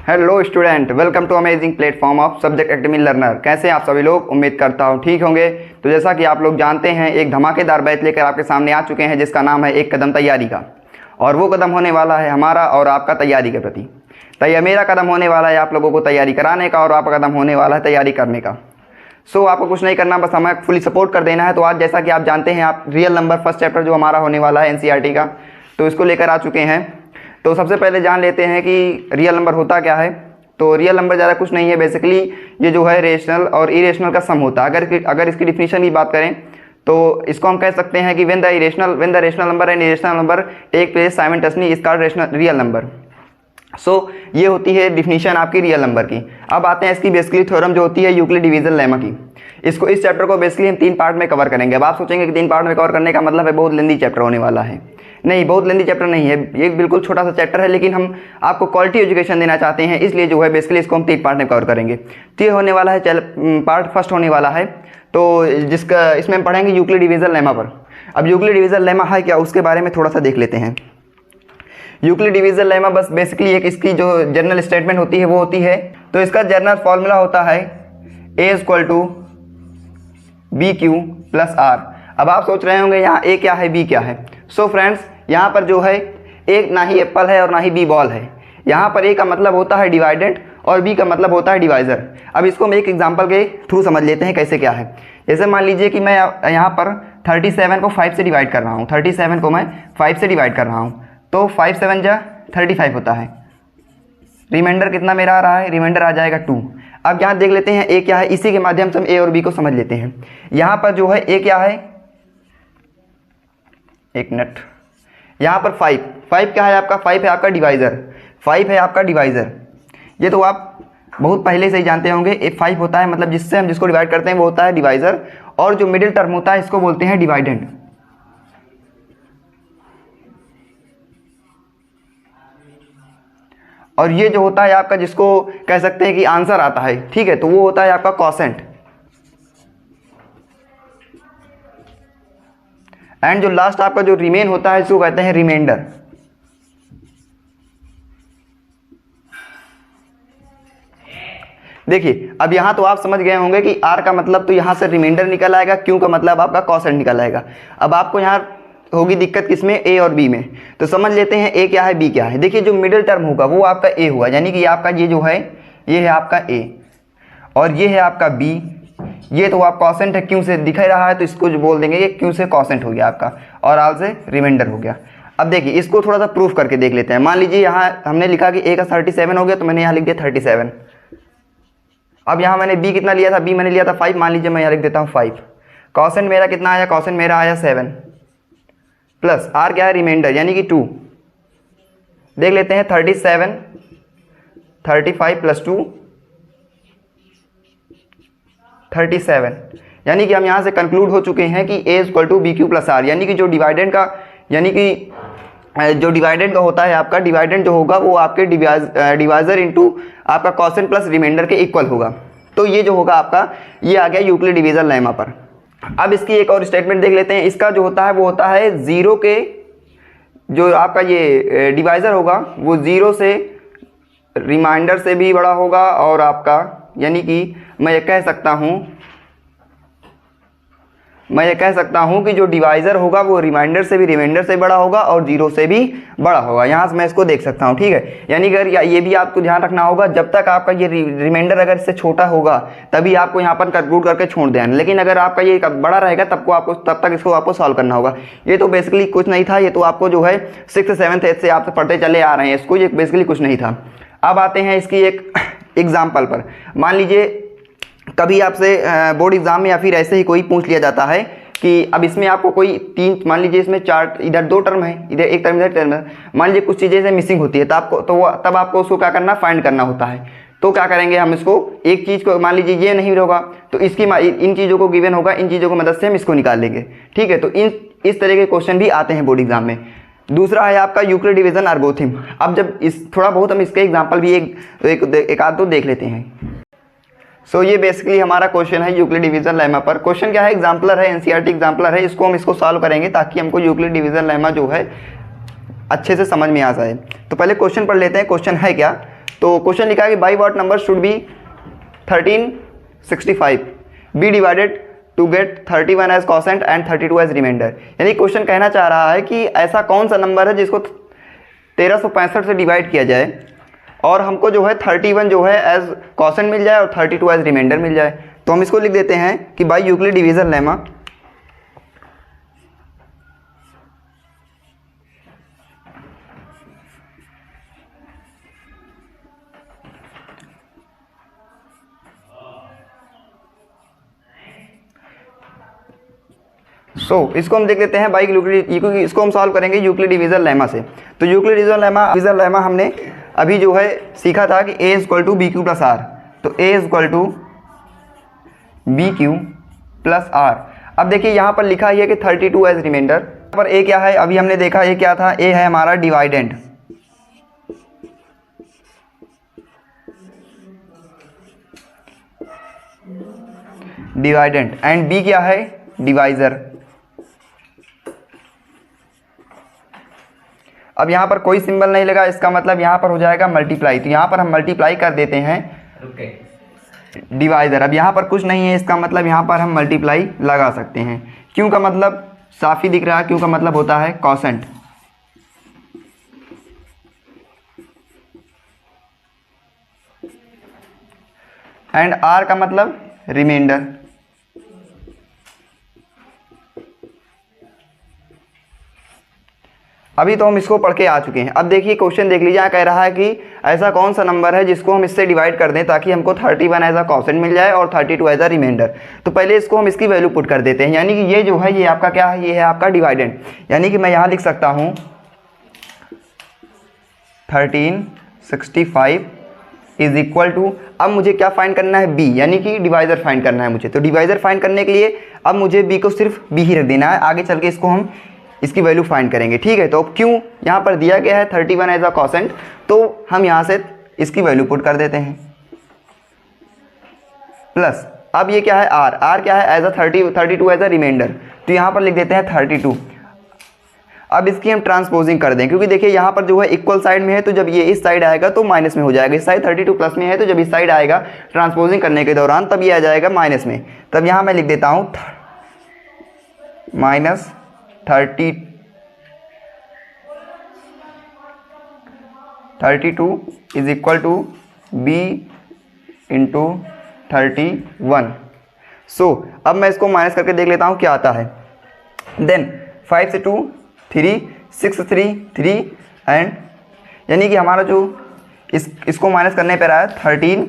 Hello student, welcome to amazing platform of subject academy learner. कैसे हैं आप सभी लोग? उम्मीद करता हूँ ठीक होंगे। तो जैसा कि आप लोग जानते हैं, एक धमाकेदार बैच लेकर आपके सामने आ चुके हैं जिसका नाम है एक कदम तैयारी का। और वो कदम होने वाला है हमारा और आपका तैयारी के प्रति। मेरा कदम होने वाला है आप लोगों को तैयारी कराने का और आपका कदम होने वाला है तैयारी करने का। आपको कुछ नहीं करना, बस हमें फुली सपोर्ट कर देना है। तो आज जैसा कि आप जानते हैं, आप रियल नंबर फर्स्ट चैप्टर जो हमारा होने वाला है एनसीईआरटी का, तो इसको लेकर आ चुके हैं। तो सबसे पहले जान लेते हैं कि रियल नंबर होता क्या है। तो रियल नंबर ज़्यादा कुछ नहीं है, बेसिकली ये जो है रेशनल और इरेशनल का सम होता है। अगर इसकी डिफिनीशन की बात करें तो इसको हम कह सकते हैं कि when the rational number and irrational number take place simultaneously is called real number. ये होती है डिफिनीशन आपकी रियल नंबर की। अब आते हैं इसकी बेसिकली थ्योरम जो होती है यूक्लिड डिवीजन लेमा की। इस चैप्टर को बेसिकली हम 3 पार्ट में कवर करेंगे। अब आप सोचेंगे कि 3 पार्ट में कवर करने का मतलब है बहुत लेंदी चैप्टर होने वाला है। नहीं, बहुत लेंदी चैप्टर नहीं है, ये बिल्कुल छोटा सा चैप्टर है, लेकिन हम आपको क्वालिटी एजुकेशन देना चाहते हैं, इसलिए जो है बेसिकली इसको हम 3 पार्ट में कवर करेंगे। तो ये होने वाला है पार्ट फर्स्ट होने वाला है, तो जिसका इसमें हम पढ़ेंगे यूक्लिड डिवीजन लेमा पर। अब यूक्लिड डिवीजन लेमा है क्या, उसके बारे में थोड़ा सा देख लेते हैं। यूक्लिड डिवीजन लेमा बस बेसिकली एक इसकी जो जनरल स्टेटमेंट होती है वो होती है। तो इसका जनरल फॉर्मूला होता है A = BQ + R। अब आप सोच रहे होंगे यहाँ A क्या है, B क्या है। फ्रेंड्स, यहाँ पर जो है एक ना ही एप्पल है और ना ही B बॉल है। यहाँ पर A का मतलब होता है डिवाइडेंट और B का मतलब होता है डिवाइज़र। अब इसको मैं एक एग्जांपल के थ्रू समझ लेते हैं कैसे क्या है। जैसे मान लीजिए कि मैं यहाँ पर 37 को 5 से डिवाइड कर रहा हूँ। 37 को मैं 5 से डिवाइड कर रहा हूँ, तो 5 × 7 = 35 होता है। रिमाइंडर कितना मेरा आ रहा है? रिमाइंडर आ जाएगा 2। अब यहाँ देख लेते हैं A क्या है, इसी के माध्यम से हम A और B को समझ लेते हैं। यहाँ पर जो है A क्या है, एक मिनट, यहाँ पर 5 क्या है आपका? 5 है आपका डिवाइज़र। 5 है आपका डिवाइज़र, ये तो आप बहुत पहले से ही जानते होंगे। 5 होता है मतलब जिससे हम जिसको डिवाइड करते हैं वो होता है डिवाइज़र, और जो मिडिल टर्म होता है इसको बोलते हैं डिवाइडेंड। और ये जो होता है आपका, जिसको कह सकते हैं कि आंसर आता है, ठीक है, तो वो होता है आपका क्वोशेंट। एंड जो लास्ट आपका जो रिमेन होता है इसको कहते हैं रिमाइंडर। देखिए, अब यहाँ तो आप समझ गए होंगे कि R का मतलब तो यहाँ से रिमाइंडर निकल आएगा, Q का मतलब आपका क्वोशेंट निकल आएगा। अब आपको यहाँ होगी दिक्कत किसमें? A और B में। तो समझ लेते हैं A क्या है, B क्या है। देखिए, जो मिडिल टर्म होगा वो आपका A हुआ, यानी कि आपका ये जो है ये है आपका A और ये है आपका B। ये तो आप क्वोशेंट है, Q से दिख रहा है तो इसको जो बोल देंगे ये Q से क्वोशेंट हो गया आपका, और R से रिमाइंडर हो गया। अब देखिए, इसको थोड़ा सा प्रूफ करके देख लेते हैं। मान लीजिए यहाँ हमने लिखा कि A का 37 हो गया, तो मैंने यहाँ लिख दिया 37। अब यहाँ मैंने B कितना लिया था? B मैंने लिया था 5। मान लीजिए मैं यहाँ लिख देता हूँ 5। क्वोशेंट मेरा कितना आया? क्वोशेंट मेरा आया 7 प्लस R क्या है? रिमाइंडर, यानी कि 2। देख लेते हैं 37, 35 + 2 37, यानी कि हम यहाँ से कंक्लूड हो चुके हैं कि A = BQ + R, यानी कि जो डिवाइडेंड का, यानी कि जो डिवाइडेंड का होता है आपका, डिवाइडेंड जो होगा वो आपके डिवाइजर इनटू आपका क्वोशेंट प्लस रिमाइंडर के इक्वल होगा। तो ये जो होगा आपका, ये आ गया यूक्लिड डिवीजन लेमा पर। अब इसकी एक और स्टेटमेंट देख लेते हैं। इसका जो होता है वो होता है 0 के, जो आपका ये डिवाइज़र होगा वो 0 से रिमाइंडर से भी बड़ा होगा, और आपका यानी कि मैं ये कह सकता हूँ कि जो डिवाइज़र होगा वो रिमाइंडर से भी, रिमाइंडर से बड़ा होगा और 0 से भी बड़ा होगा। यहाँ से मैं इसको देख सकता हूँ, ठीक है। यानी अगर ये भी आपको ध्यान रखना होगा, जब तक आपका ये रिमाइंडर अगर इससे छोटा होगा तभी आपको यहाँ पर कंक्लूड करके छोड़ देना, लेकिन अगर आपका ये बड़ा रहेगा तब तक इसको आपको सॉल्व करना होगा। ये तो बेसिकली कुछ नहीं था, ये तो आपको जो है 6th 7th 8th से आप पढ़ते चले आ रहे हैं इसको, ये बेसिकली कुछ नहीं था। अब आते हैं इसकी एक एग्जाम्पल पर। मान लीजिए कभी आपसे बोर्ड एग्जाम में या फिर ऐसे ही कोई पूछ लिया जाता है कि अब इसमें आपको कोई 3, मान लीजिए इसमें 4, इधर 2 टर्म है, इधर एक टर्म, इधर टर्म है, मान लीजिए कुछ चीज़ें से मिसिंग होती है, तब आपको उसको क्या करना? फाइंड करना होता है। तो क्या करेंगे हम इसको, एक चीज़ को मान लीजिए ये नहीं होगा तो इसकी इन चीज़ों को गिवन होगा, इन चीज़ों की मदद से हम इसको निकाल लेंगे, ठीक है। तो इस तरह के क्वेश्चन भी आते हैं बोर्ड एग्जाम में। दूसरा है आपका यूक्लिड डिवीजन एल्गोरिथम। अब जब थोड़ा बहुत हम इसके एग्जाम्पल भी एक आध दो देख लेते हैं। ये बेसिकली हमारा क्वेश्चन है यूक्लिड डिवीजन लेमा पर। क्वेश्चन क्या है? एग्जाम्पलर है, एनसीईआरटी एग्जाम्पलर है। इसको सॉल्व करेंगे ताकि हमको यूक्लिड डिवीजन लेमा जो है अच्छे से समझ में आ जाए। तो पहले क्वेश्चन पढ़ लेते हैं, क्वेश्चन है क्या। तो क्वेश्चन लिखा है कि by what number should be 1365 be divided to get 31 as quotient and 32 as remainder. यानी क्वेश्चन कहना चाह रहा है कि ऐसा कौन सा नंबर है जिसको 1365 से डिवाइड किया जाए और हमको जो है 31 जो है एज कॉसेंट मिल जाए और 32 एज रिमाइंडर मिल जाए। तो हम इसको लिख देते हैं कि बाई यूक्लिड डिवीजन लेमा इसको हम देख लेते हैं बाई यूक्लिड, इसको हम सॉल्व करेंगे यूक्लिड डिवीजन लेमा से। तो यूक्लिड डिवीजन लेमा हमने अभी जो है सीखा था कि a equal to B Q plus R. तो a equal to B Q plus R. अब देखिए यहाँ पर लिखा है कि 32 एज रिमाइंडर। यहाँ पर a क्या है, अभी हमने देखा a क्या था, a है हमारा डिवाइडेंट। एंड b क्या है, डिवाइजर। अब यहाँ पर कोई सिंबल नहीं लगा, इसका मतलब यहाँ पर हो जाएगा मल्टीप्लाई। तो यहाँ पर हम मल्टीप्लाई कर देते हैं डिवाइजर। अब यहाँ पर कुछ नहीं है, इसका मतलब यहाँ पर हम मल्टीप्लाई लगा सकते हैं। क्यों का मतलब साफ ही दिख रहा है, क्यों का मतलब होता है कॉसेंट। एंड आर का मतलब रिमाइंडर। अभी तो हम इसको पढ़ के आ चुके हैं। अब देखिए क्वेश्चन देख लीजिए, कह रहा है कि ऐसा कौन सा नंबर है जिसको हम इससे डिवाइड कर दें ताकि हमको 31 एज अ कॉसेंट मिल जाए और 32 एज अ रिमाइंडर। तो पहले इसको हम इसकी वैल्यू पुट कर देते हैं। यानी कि ये जो है ये आपका क्या है, ये है आपका डिवाइडेंट। यानी कि मैं यहाँ लिख सकता हूँ 1365 इज इक्वल टू, अब मुझे क्या फाइंड करना है, b, यानी कि डिवाइजर फाइंड करना है मुझे। तो डिवाइजर फाइंड करने के लिए अब मुझे b को सिर्फ b ही रख देना है, आगे चल के इसको हम इसकी वैल्यू फाइंड करेंगे। ठीक है, तो क्यों यहाँ पर दिया गया है 31 एज अ कॉसेंट, तो हम यहाँ से इसकी वैल्यू पुट कर देते हैं प्लस। अब ये क्या है, r क्या है, as a 32 as a remainder. तो यहाँ पर लिख देते हैं 32। अब इसकी हम ट्रांसपोजिंग कर दें, क्योंकि देखिए यहाँ पर जो है इक्वल साइड में है, तो जब ये इस साइड आएगा तो माइनस में हो जाएगा। इस साइड 32 प्लस में है, तो जब इस साइड आएगा ट्रांसपोजिंग करने के दौरान तब ये आ जाएगा माइनस में। तब यहाँ मैं लिख देता हूँ -32 is equal to b into 31। अब मैं इसको माइनस करके देख लेता हूँ क्या आता है। देन 5 से 2 3 6 3 3 एंड यानी कि हमारा जो इसको माइनस करने पर आया 33।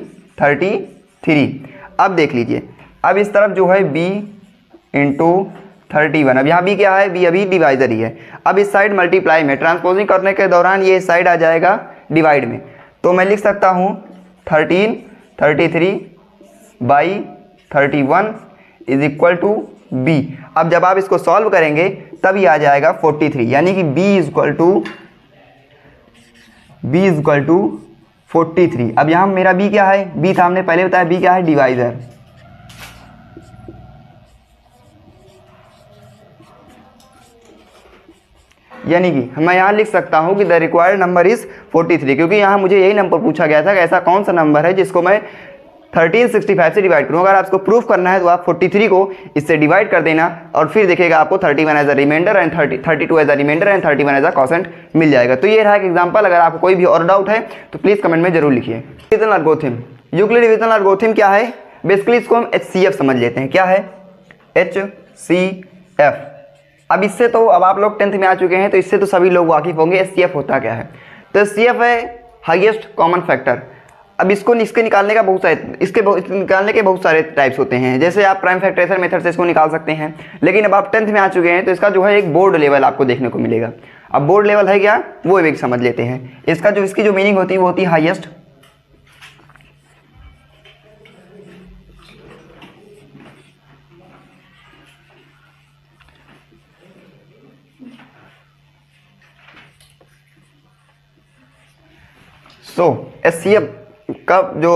अब देख लीजिए, अब इस तरफ जो है b इंटू 31। अब यहाँ b क्या है, b अभी डिवाइजर ही है। अब इस साइड मल्टीप्लाई में ट्रांसपोजिंग करने के दौरान ये इस साइड आ जाएगा डिवाइड में। तो मैं लिख सकता हूँ 33 by 31 is equal to b। अब जब आप इसको सॉल्व करेंगे तब ये आ जाएगा 43, यानी कि b इज इक्वल टू 43। अब यहाँ मेरा b क्या है, b था हमने पहले बताया, b क्या है, डिवाइजर। यानी कि मैं यहाँ लिख सकता हूँ कि द रिक्वायर्ड नंबर इज 43, क्योंकि यहाँ मुझे यही नंबर पूछा गया था कि ऐसा कौन सा नंबर है जिसको मैं 1365 से डिवाइड करूँ। अगर आपको प्रूफ करना है तो आप 43 को इससे डिवाइड कर देना और फिर देखिएगा आपको 31 as a reminder and 32 as a reminder and 31 as a consent मिल जाएगा। तो ये रहा एक एग्जाम्पल। अगर आपको कोई भी और डाउट है तो प्लीज़ कमेंट में जरूर लिखिए। Division algorithm, Euclid division algorithm क्या है, बेसिकली इसको हम HCF समझ लेते हैं। क्या है, HCF। अब इससे तो अब आप लोग 10th में आ चुके हैं, तो इससे तो सभी लोग वाकिफ होंगे HCF होता क्या है। तो HCF है हाईएस्ट कॉमन फैक्टर। अब इसके निकालने का निकालने के बहुत सारे टाइप्स होते हैं। जैसे आप प्राइम फैक्टराइजेशन मेथड से इसको निकाल सकते हैं, लेकिन अब आप 10th में आ चुके हैं तो इसका जो है एक बोर्ड लेवल आपको देखने को मिलेगा। अब बोर्ड लेवल है क्या, वो एक समझ लेते हैं। इसकी जो मीनिंग होती है वो होती है हाईएस्ट HCF का जो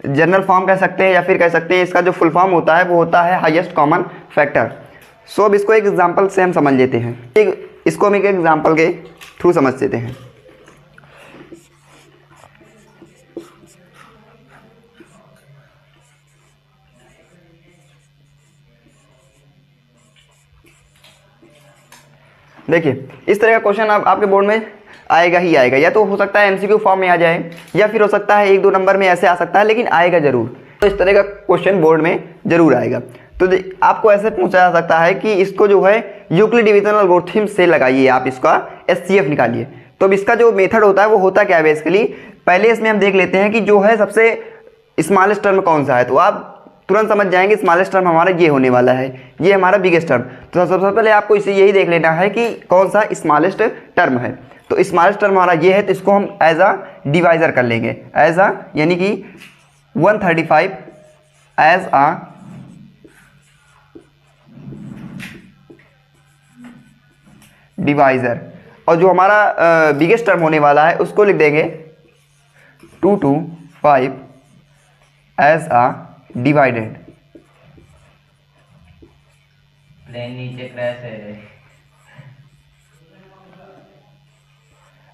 जनरल फॉर्म कह सकते हैं या फिर कह सकते हैं इसका जो फुल फॉर्म होता है वो होता है हाईएस्ट कॉमन फैक्टर। अब इसको एक एग्जांपल से हम समझ लेते हैं। इसको हम एक एग्जांपल के थ्रू समझ लेते हैं। देखिए इस तरह का क्वेश्चन आपके बोर्ड में आएगा ही आएगा, या तो हो सकता है एमसीक्यू फॉर्म में आ जाए, या फिर हो सकता है 1-2 नंबर में ऐसे आ सकता है, लेकिन आएगा जरूर। तो इस तरह का क्वेश्चन बोर्ड में जरूर आएगा। तो आपको ऐसे पूछा जा सकता है कि इसको जो है यूक्लिड डिवीजन एल्गोरिथम से लगाइए, आप इसका एचसीएफ निकालिए। तो अब इसका जो मेथड होता है वो होता क्या है बेसिकली, पहले इसमें हम देख लेते हैं कि जो है सबसे स्मॉलेस्ट टर्म कौन सा है। तो आप तुरंत समझ जाएंगे स्मॉलेस्ट टर्म हमारा ये होने वाला है, ये हमारा बिगेस्ट टर्म। तो सबसे पहले आपको इसे यही देख लेना है कि कौन सा स्मॉलेस्ट टर्म है। तो स्मॉलेस्ट टर्म हमारा ये है, तो इसको हम एज अ डिवाइजर कर लेंगे, एज अ यानी कि 135 एज अ डिवाइजर, और जो हमारा बिगेस्ट टर्म होने वाला है उसको लिख देंगे 225 एज अ डिवाइडेड। नीचे क्रैश है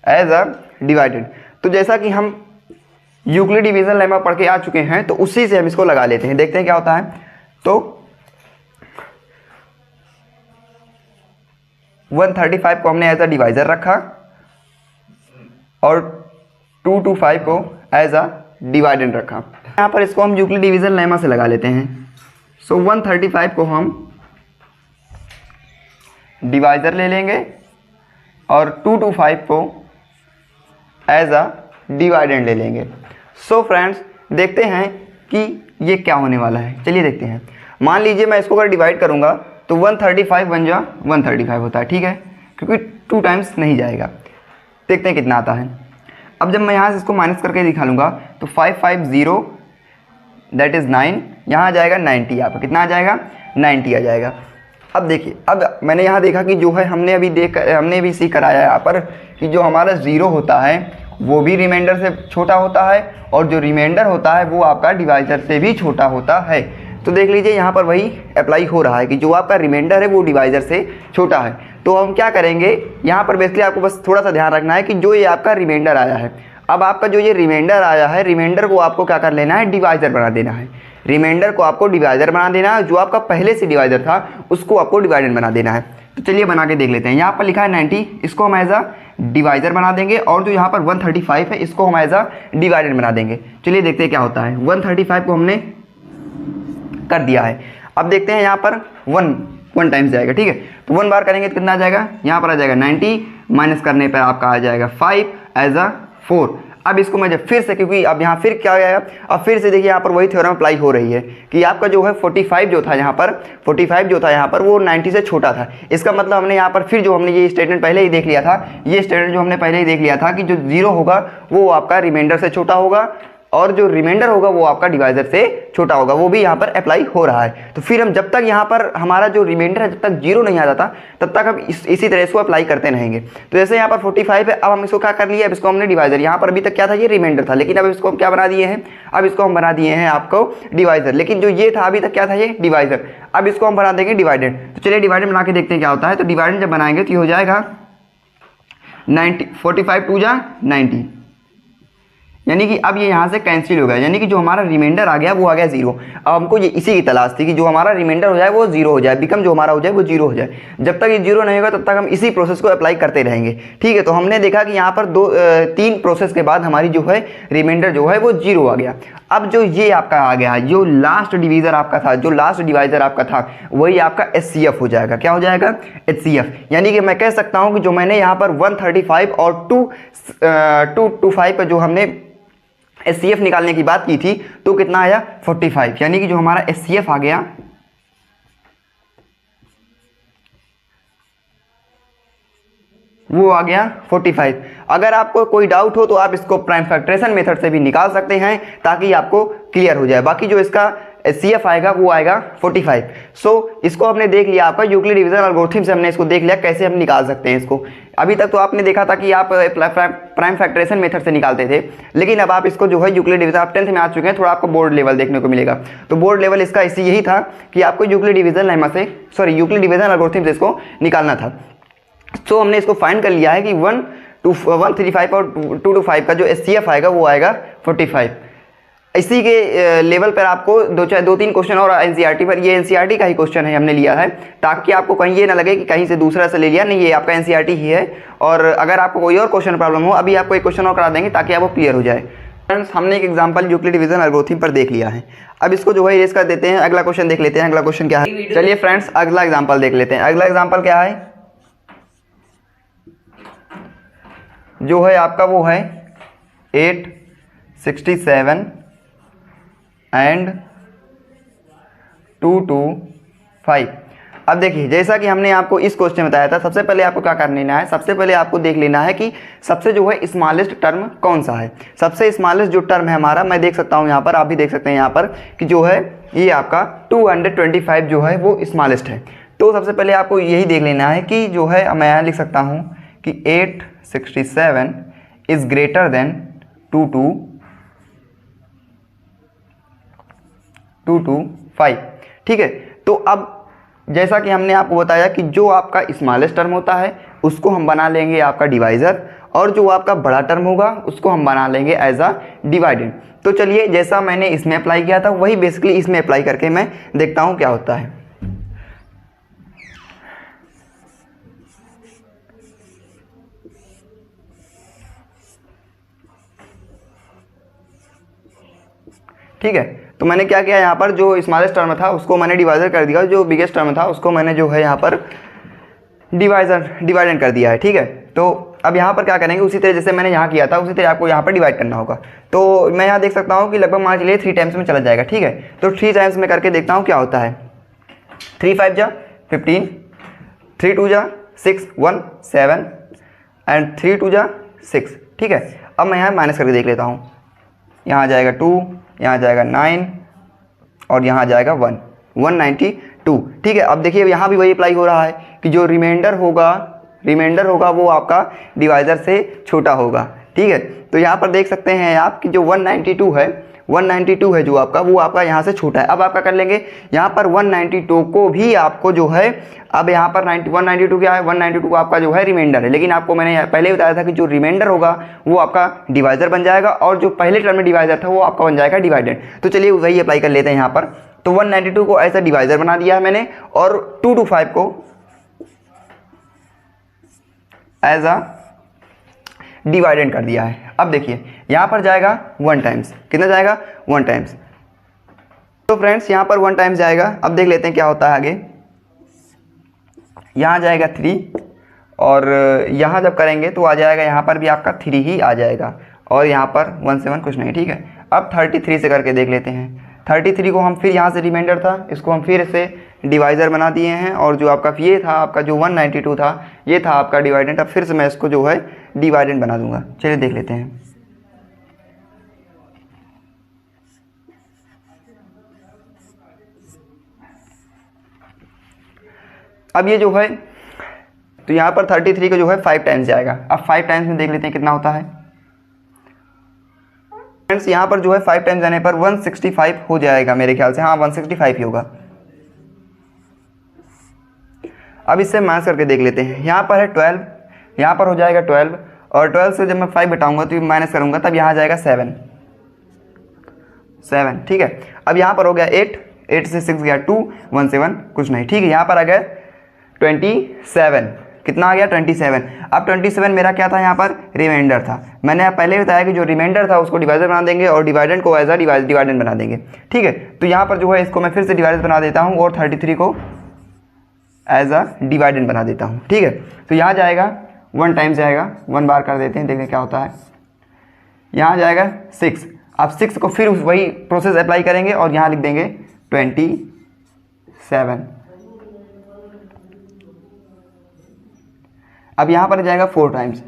एज अ डिवाइडेड। तो जैसा कि हम यूक्लिड डिवीजन लेमा पढ़ के आ चुके हैं, तो उसी से हम इसको लगा लेते हैं, देखते हैं क्या होता है। तो 135 को हमने एज अ डिवाइजर रखा और 225 को एज अ डिवाइडेंड रखा। यहाँ पर इसको हम यूक्लिड डिवीजन लेमा से लगा लेते हैं। सो 135 को हम डिवाइजर ले लेंगे और 225 को एज अ डिवाइडेंड ले लेंगे। सो फ्रेंड्स देखते हैं कि ये क्या होने वाला है, चलिए देखते हैं। मान लीजिए मैं इसको अगर डिवाइड करूंगा तो 135 बन जा 135 होता है, ठीक है, क्योंकि 2 टाइम्स नहीं जाएगा। देखते हैं कितना आता है। अब जब मैं यहाँ से इसको माइनस करके दिखा लूँगा तो 550 दैट इज़ 9, यहाँ आ जाएगा 90, यहाँ पर कितना आ जाएगा 90 आ जाएगा। अब देखिए, अब मैंने यहाँ देखा कि जो है हमने अभी सीख कराया है यहाँ पर कि जो हमारा ज़ीरो होता है वो भी रिमाइंडर से छोटा होता है, और जो रिमाइंडर होता है वो आपका डिवाइजर से भी छोटा होता है। तो देख लीजिए यहाँ पर वही अप्लाई हो रहा है कि जो आपका रिमाइंडर है वो डिवाइजर से छोटा है। तो हम क्या करेंगे, यहाँ पर बेसिकली आपको बस थोड़ा सा ध्यान रखना है कि जो ये आपका रिमाइंडर आया है, अब आपका जो ये रिमाइंडर आया है, रिमाइंडर को आपको क्या कर लेना है, डिवाइजर बना देना है। रिमाइंडर को आपको डिवाइजर बना देना है, जो आपका पहले से डिवाइजर था उसको आपको डिवाइडेंड बना देना है। तो चलिए बना के देख लेते हैं। यहाँ पर लिखा है 90, इसको हम एज अ डिवाइजर बना देंगे, और जो यहाँ पर 135 है इसको हम एज अ डिवाइडेंड बना देंगे। चलिए देखते हैं क्या होता है। 135 को हमने कर दिया है। अब देखते हैं यहाँ पर 1 टाइम्स जाएगा, ठीक है। तो 1 बार करेंगे तो कितना आ जाएगा, यहाँ पर आ जाएगा 90, माइनस करने पर आपका आ जाएगा 5 एज अ 4। अब इसको मैं जब फिर से, क्योंकि अब यहाँ फिर क्या गया, अब फिर से देखिए यहाँ पर वही थ्योरम अप्लाई हो रही है कि आपका जो है 45 जो था यहाँ पर वो 90 से छोटा था। इसका मतलब हमने यहाँ पर फिर जो हमने ये स्टेटमेंट पहले ही देख लिया था, ये स्टेटमेंट जो हमने पहले ही देख लिया था कि जो जीरो होगा वो आपका रिमाइंडर से छोटा होगा, और जो रिमाइंडर होगा वो आपका डिवाइजर से छोटा होगा, वो भी यहाँ पर अप्लाई हो रहा है। तो फिर हम जब तक यहाँ पर हमारा जो रिमाइंडर है जब तक जीरो नहीं आ जाता तब तक हम इसी तरह इसको अप्लाई करते रहेंगे। तो जैसे यहाँ पर 45 है, अब हम इसको क्या कर लिया, अब इसको हमने डिवाइजर, यहाँ पर अभी तक क्या था, ये रिमाइंडर था, लेकिन अब इसको हम क्या बना दिए हैं, अब इसको हम बना दिए हैं आपको डिवाइजर। लेकिन जो ये था अभी तक क्या था, ये डिवाइजर, अब इसको हम बना देंगे डिवाइडेड। तो चलिए डिवाइडेड बना के देखते हैं क्या होता है। तो डिवाइडेड जब बनाएंगे तो ये हो जाएगा 90, 45 2 जा 90, यानी कि अब ये यहाँ से कैंसिल हो गया, यानी कि जो हमारा रिमाइंडर आ गया वो आ गया जीरो। अब हमको ये इसी की तलाश थी कि जो हमारा रिमाइंडर हो जाए वो जीरो हो जाए, बिकम जो हमारा हो जाए वो जीरो हो जाए। जब तक ये जीरो नहीं होगा तब तक हम इसी प्रोसेस को अप्लाई करते रहेंगे, ठीक है। तो हमने देखा कि यहाँ पर 3 प्रोसेस के बाद हमारी जो है रिमाइंडर जो है वो जीरो आ गया। अब जो ये आपका आ गया, जो लास्ट डिवीजर आपका था, जो लास्ट डिवाइजर आपका था, वही आपका एचसीएफ हो जाएगा। क्या हो जाएगा, एचसीएफ। यानी कि मैं कह सकता हूँ कि जो मैंने यहाँ पर 135 और 225 का जो हमने एचसीएफ निकालने की बात की थी, तो कितना आया 45, यानी कि जो हमारा एचसीएफ आ गया वो आ गया 45। अगर आपको कोई डाउट हो तो आप इसको प्राइम फैक्टरेशन मेथड से भी निकाल सकते हैं ताकि आपको क्लियर हो जाए। बाकी जो इसका एचसीएफ आएगा वो आएगा 45। सो इसको हमने देख लिया, आपका यूक्लिड डिवीजन एल्गोरिथम से हमने इसको देख लिया कैसे हम निकाल सकते हैं इसको। अभी तक तो आपने देखा था कि आप प्राइम फैक्टरेशन मेथड से निकालते थे, लेकिन अब आप इसको जो है यूक्लिड डिवीजन, आप 10th में आ चुके हैं, थोड़ा आपको बोर्ड लेवल देखने को मिलेगा। तो बोर्ड लेवल इसका इसी यही था कि आपको यूक्लिड डिवीजन लेमा से, यूक्लिड डिवीजन एल्गोरिथम से इसको निकालना था। तो हमने इसको फाइंड कर लिया है कि 135 और 225 का जो एचसीएफ आएगा वो आएगा 45। इसी के लेवल पर आपको दो तीन क्वेश्चन और एनसीईआरटी पर, ये एनसीईआरटी का ही क्वेश्चन है हमने लिया है, ताकि आपको कहीं ये ना लगे कि कहीं से दूसरा से ले लिया, नहीं ये आपका एनसीईआरटी ही है। और अगर आपको कोई और क्वेश्चन प्रॉब्लम हो, अभी आपको एक क्वेश्चन और करा देंगे ताकि आपको क्लियर हो जाए। फ्रेंड्स, हमने एक एग्जांपल यूक्लिड डिवीजन एल्गोरिथम पर देख लिया है। अब इसको जो है इरेज कर देते हैं, अगला क्वेश्चन देख लेते हैं। अगला क्वेश्चन क्या है, चलिए फ्रेंड्स अगला एग्जांपल देख लेते हैं। अगला एग्जांपल क्या है, जो है आपका वो है 8, 67 एंड 2 2 5। अब देखिए, जैसा कि हमने आपको इस क्वेश्चन में बताया था, सबसे पहले आपको क्या कर लेना है, सबसे पहले आपको देख लेना है कि सबसे जो है स्मॉलेस्ट टर्म कौन सा है। सबसे स्मॉलेस्ट जो टर्म है हमारा, मैं देख सकता हूँ यहाँ पर, आप भी देख सकते हैं यहाँ पर कि जो है ये आपका 225 जो है वो स्मॉलेस्ट है। तो सबसे पहले आपको यही देख लेना है कि जो है, मैं यहाँ लिख सकता हूँ कि 867 इज ग्रेटर देन 225। ठीक है, तो अब जैसा कि हमने आपको बताया कि जो आपका स्मॉलेस्ट टर्म होता है उसको हम बना लेंगे आपका डिवाइज़र, और जो आपका बड़ा टर्म होगा उसको हम बना लेंगे एज अ डिवाइडेंड। तो चलिए, जैसा मैंने इसमें अप्लाई किया था वही बेसिकली इसमें अप्लाई करके मैं देखता हूँ क्या होता है। ठीक है, तो मैंने क्या किया, यहाँ पर जो स्मॉलेस्ट टर्म था उसको मैंने डिवाइजर कर दिया, जो बिगेस्ट टर्म था उसको मैंने जो है यहाँ पर डिवाइडेंड कर दिया है। ठीक है, तो अब यहाँ पर क्या करेंगे, उसी तरह जैसे मैंने यहाँ किया था उसी तरह आपको यहाँ पर डिवाइड करना होगा। तो मैं यहाँ देख सकता हूँ कि लगभग मान चलिए 3 टाइम्स में चला जाएगा। ठीक है, तो 3 टाइम्स में करके देखता हूँ क्या होता है। 3 5 जा 15, 3 2 जा 6 1 7 एंड 3 2 जा 6। ठीक है, अब मैं यहाँ माइनस करके देख लेता हूँ। यहाँ आ जाएगा 2, यहाँ जाएगा 9 और यहाँ जाएगा 1, 192। ठीक है, अब देखिए यहाँ भी वही अप्लाई हो रहा है कि जो रिमाइंडर होगा वो आपका डिवाइज़र से छोटा होगा। ठीक है, तो यहाँ पर देख सकते हैं आप कि जो 192 है जो आपका, वो आपका यहाँ से छोटा है। अब आप क्या कर लेंगे, यहाँ पर 192 को भी आपको जो है, अब यहाँ पर 192 क्या है, 192 आपका जो है रिमाइंडर है, लेकिन आपको मैंने पहले ही बताया था कि जो रिमाइंडर होगा वो आपका डिवाइज़र बन जाएगा, और जो पहले टर्म में डिवाइज़र था वो आपका बन जाएगा डिवाइडेंड। तो चलिए वही अप्लाई कर लेते हैं यहाँ पर। तो 192 को ऐसा डिवाइज़र बना दिया है मैंने, और 225 को एज अ डिवाइडेंड कर दिया है। अब देखिए यहाँ पर जाएगा 1 टाइम्स, कितना जाएगा 1 टाइम्स। तो फ्रेंड्स यहाँ पर 1 टाइम्स जाएगा। अब देख लेते हैं क्या होता है आगे। यहाँ जाएगा 3, और यहाँ जब करेंगे तो आ जाएगा, यहाँ पर भी आपका 3 ही आ जाएगा, और यहाँ पर 17 कुछ नहीं। ठीक है, अब 33 से करके देख लेते हैं। 33 को हम फिर यहाँ से रिमाइंडर था, इसको हम फिर से डिवाइज़र बना दिए हैं, और जो आपका ये था, आपका जो 192 था ये था आपका डिवाइडेंड। अब फिर से मैं इसको जो है डिवाइडेंड बना दूंगा। चलिए देख लेते हैं। अब ये जो है, तो यहाँ पर 33 का जो है 5 टाइम्स जाएगा। अब 5 टाइम्स में देख लेते हैं कितना होता है। फ्रेंड्स यहाँ पर जो है 5 टाइम्स जाने पर 165 हो जाएगा मेरे ख्याल से, हाँ 165 ही होगा। अब इससे माइनस करके देख लेते हैं। यहाँ पर है 12, यहाँ पर हो जाएगा 12, और 12 से जब मैं 5 घटाऊंगा तो माइनस करूंगा, तब यहाँ जाएगा 7। ठीक है, अब यहाँ पर हो गया 8 से 6 गया 2, 1 7 कुछ नहीं। ठीक है, यहाँ पर आ गया 27, कितना आ गया 27। अब 27 मेरा क्या था, यहाँ पर रिमाइंडर था। मैंने पहले बताया कि जो रिमाइंडर था उसको डिवाइजर बना देंगे, और डिवाइडेंड को एज अ डिवाइडेंड बना देंगे। ठीक है, तो यहाँ पर जो है इसको मैं फिर से डिवाइडर बना देता हूँ, और 33 को एज अ डिवाइडेंड बना देता हूँ। ठीक है, तो यहाँ जाएगा 1 टाइम्स जाएगा, 1 बार कर देते हैं, देखें क्या होता है। यहाँ जाएगा 6, अब 6 को फिर वही प्रोसेस अप्लाई करेंगे, और यहाँ लिख देंगे 27। अब यहाँ पर जाएगा 4 टाइम्स,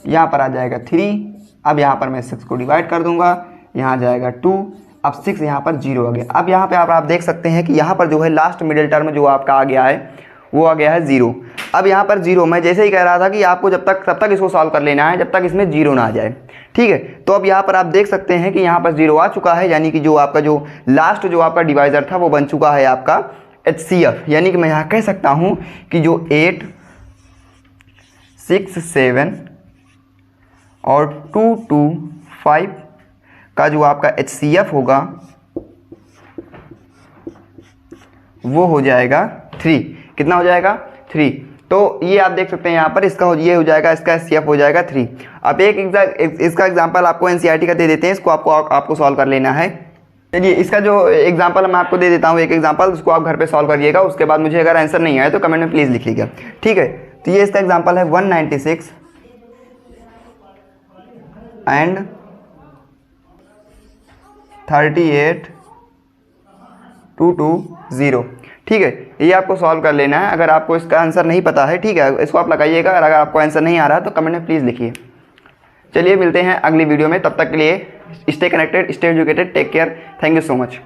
यहाँ पर आ जाएगा 3। अब यहाँ पर मैं 6 को डिवाइड कर दूंगा, यहाँ जाएगा 2, अब 6 यहाँ पर 0 आ गया। अब यहाँ पे आप देख सकते हैं कि यहाँ पर जो है लास्ट मिडिल टर्म जो आपका आ गया है वो आ गया है 0। अब यहाँ पर 0, मैं जैसे ही कह रहा था कि आपको तब तक इसको सॉल्व कर लेना है जब तक इसमें 0 ना आ जाए। ठीक है, तो अब यहाँ पर आप देख सकते हैं कि यहाँ पर 0 आ चुका है, यानी कि जो आपका जो लास्ट जो आपका डिवाइज़र था वो बन चुका है आपका HCF। यानी कि मैं यहाँ कह सकता हूँ कि जो 8 6 7 और 2 2 5 का जो आपका HCF होगा वो हो जाएगा 3। कितना हो जाएगा? 3। तो ये आप देख सकते हैं यहाँ पर इसका ये हो जाएगा, इसका HCF हो जाएगा 3। अब इसका एग्जांपल आपको NCERT का दे देते हैं, इसको आपको सॉल्व कर लेना है। चलिए इसका जो एग्जांपल मैं आपको दे देता हूँ, एक एग्जांपल, उसको आप घर पे सॉल्व करिएगा। उसके बाद मुझे अगर आंसर नहीं आए तो कमेंट में प्लीज़ लिखिएगा, ठीक है। तो ये इसका एग्जांपल है 196 एंड 38,220, ठीक है। ये आपको सॉल्व कर लेना है। अगर आपको इसका आंसर नहीं पता है, ठीक है, इसको आप लगाइएगा। अगर आपको आंसर नहीं आ रहा तो कमेंट में प्लीज़ लिखिए। चलिए मिलते हैं अगली वीडियो में, तब तक के लिए stay connected, stay educated, take care, thank you so much.